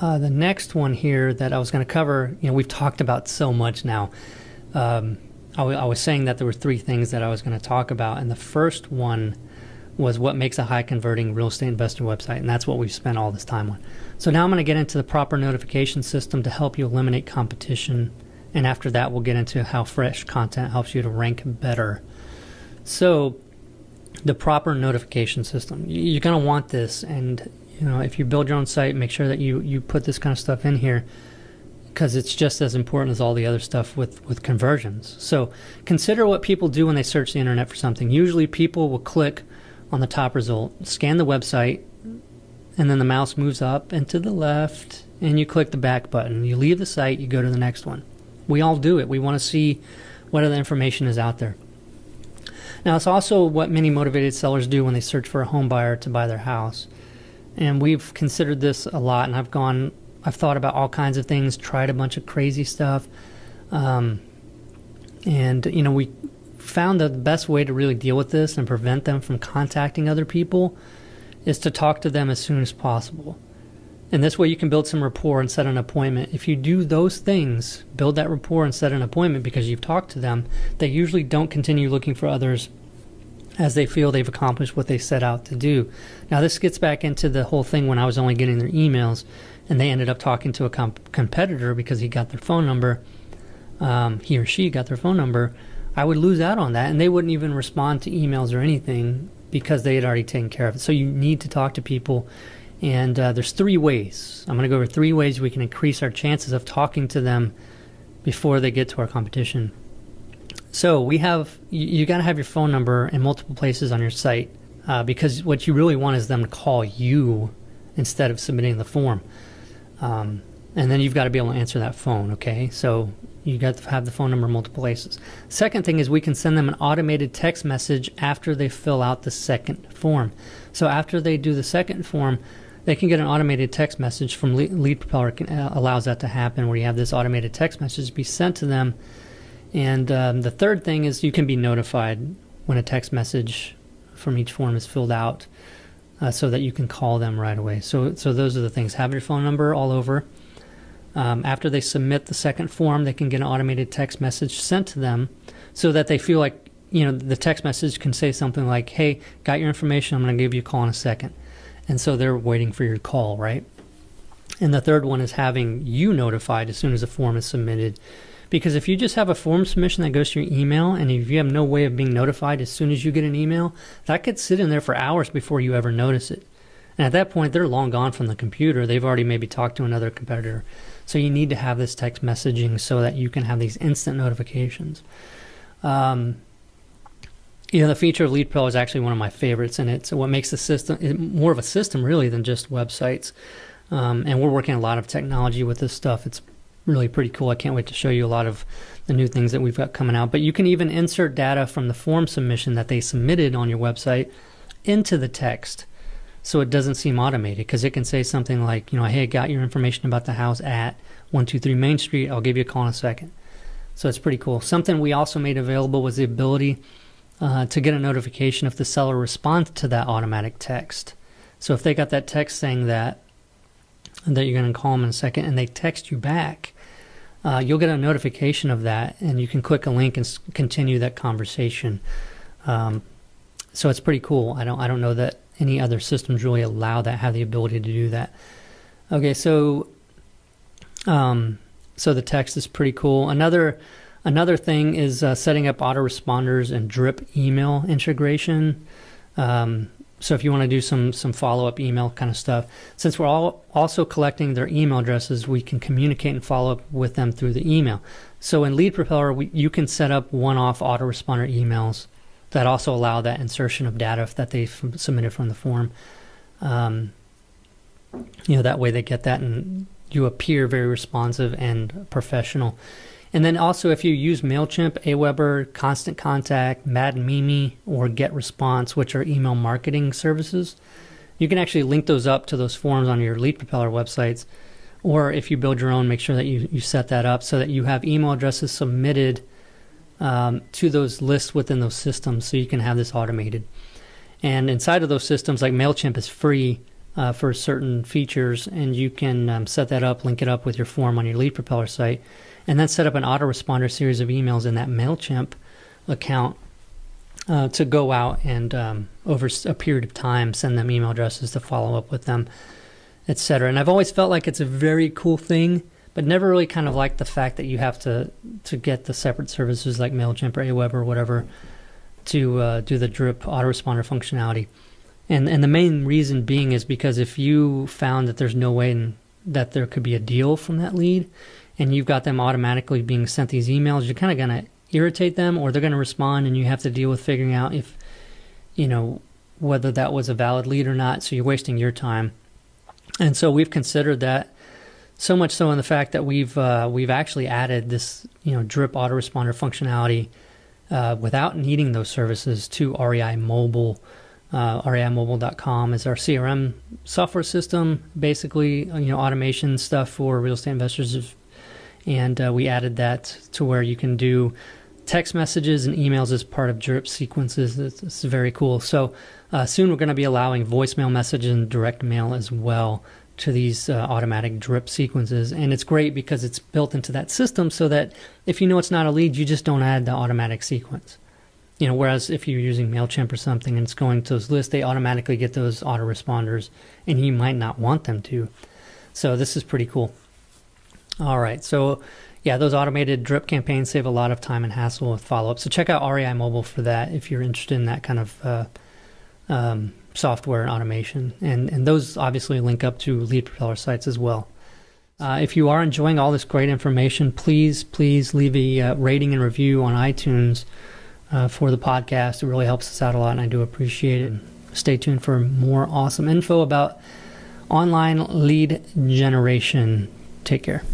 the next one here that I was going to cover, we've talked about so much now. I was saying that there were 3 things that I was going to talk about, and the first one was what makes a high converting real estate investor website, and that's what we've spent all this time on. So now I'm going to get into the proper notification system to help you eliminate competition, and after that we'll get into how fresh content helps you to rank better. So the proper notification system, you're going to want this, and if you build your own site, make sure that you put this kind of stuff in here, because it's just as important as all the other stuff with conversions. So consider what people do when they search the internet for something. Usually people will click on the top result, scan the website, and then the mouse moves up and to the left, and you click the back button. You leave the site, you go to the next one. We all do it. We want to see what other information is out there. Now, it's also what many motivated sellers do when they search for a home buyer to buy their house. And we've considered this a lot, and I've thought about all kinds of things, tried a bunch of crazy stuff. We found that the best way to really deal with this and prevent them from contacting other people is to talk to them as soon as possible. And this way you can build some rapport and set an appointment. If you do those things, build that rapport and set an appointment because you've talked to them, they usually don't continue looking for others as they feel they've accomplished what they set out to do. Now, this gets back into the whole thing when I was only getting their emails and they ended up talking to a competitor because he got their phone number, he or she got their phone number. I would lose out on that, and they wouldn't even respond to emails or anything because they had already taken care of it. So you need to talk to people, and there's 3 ways. I'm going to go over 3 ways we can increase our chances of talking to them before they get to our competition. So you got to have your phone number in multiple places on your site because what you really want is them to call you instead of submitting the form. And then you've got to be able to answer that phone, okay? So you got to have the phone number in multiple places. Second thing is we can send them an automated text message after they fill out the second form. So after they do the second form, they can get an automated text message from Lead Propeller. Allows that to happen, where you have this automated text message be sent to them. And the third thing is you can be notified when a text message from each form is filled out so that you can call them right away. So those are the things. Have your phone number all over. After they submit the second form, they can get an automated text message sent to them so that they feel like, the text message can say something like, hey, got your information, I'm going to give you a call in a second. And so they're waiting for your call, right? And the third one is having you notified as soon as a form is submitted. Because if you just have a form submission that goes to your email, and if you have no way of being notified as soon as you get an email, that could sit in there for hours before you ever notice it. And at that point, they're long gone from the computer. They've already maybe talked to another competitor. So you need to have this text messaging so that you can have these instant notifications. The feature of Lead Pro is actually one of my favorites, and it's what makes the system more of a system really than just websites. And we're working a lot of technology with this stuff. It's really pretty cool. I can't wait to show you a lot of the new things that we've got coming out. But you can even insert data from the form submission that they submitted on your website into the text, so it doesn't seem automated, because it can say something like, hey, I got your information about the house at 123 Main Street. I'll give you a call in a second. So it's pretty cool. Something we also made available was the ability to get a notification if the seller responds to that automatic text. So if they got that text saying that you're going to call them in a second, and they text you back, you'll get a notification of that, and you can click a link and continue that conversation. So it's pretty cool. I don't know that any other systems really allow that, have the ability to do that. Okay, so the text is pretty cool. Another thing is setting up autoresponders and drip email integration. So if you want to do some follow-up email kind of stuff, since we're all also collecting their email addresses, we can communicate and follow up with them through the email. So in Lead Propeller, you can set up one-off autoresponder emails that also allow that insertion of data that they submitted from the form. That way they get that, and you appear very responsive and professional. And then also, if you use MailChimp, Aweber, Constant Contact, Mad Mimi, or GetResponse, which are email marketing services, you can actually link those up to those forms on your Lead Propeller websites. Or if you build your own, make sure that you set that up so that you have email addresses submitted to those lists within those systems, so you can have this automated. And inside of those systems, like MailChimp is free, for certain features, and you can set that up, link it up with your form on your Lead Propeller site, and then set up an autoresponder series of emails in that MailChimp account to go out and over a period of time send them email addresses to follow up with them, etc. And I've always felt like it's a very cool thing, but never really kind of liked the fact that you have to get the separate services like MailChimp or Aweber or whatever to do the drip autoresponder functionality. And the main reason being is because if you found that there's no way that there could be a deal from that lead, and you've got them automatically being sent these emails, you're kind of going to irritate them, or they're going to respond, and you have to deal with figuring out if, whether that was a valid lead or not. So you're wasting your time. And so we've considered that, so much so in the fact that we've actually added this, drip autoresponder functionality without needing those services to REI Mobile. REIMobile.com is our CRM software system, basically, automation stuff for real estate investors. And we added that to where you can do text messages and emails as part of drip sequences. It's very cool. So soon we're going to be allowing voicemail messages and direct mail as well to these automatic drip sequences. And it's great because it's built into that system so that if it's not a lead, you just don't add the automatic sequence. Whereas if you're using MailChimp or something and it's going to those lists, they automatically get those autoresponders, and you might not want them to. So this is pretty cool. All right. So, yeah, those automated drip campaigns save a lot of time and hassle with follow-up. So check out REI Mobile for that if you're interested in that kind of software and automation. And those obviously link up to Lead Propeller sites as well. If you are enjoying all this great information, please leave a rating and review on iTunes for the podcast. It really helps us out a lot, and I do appreciate it. Stay tuned for more awesome info about online lead generation. Take care.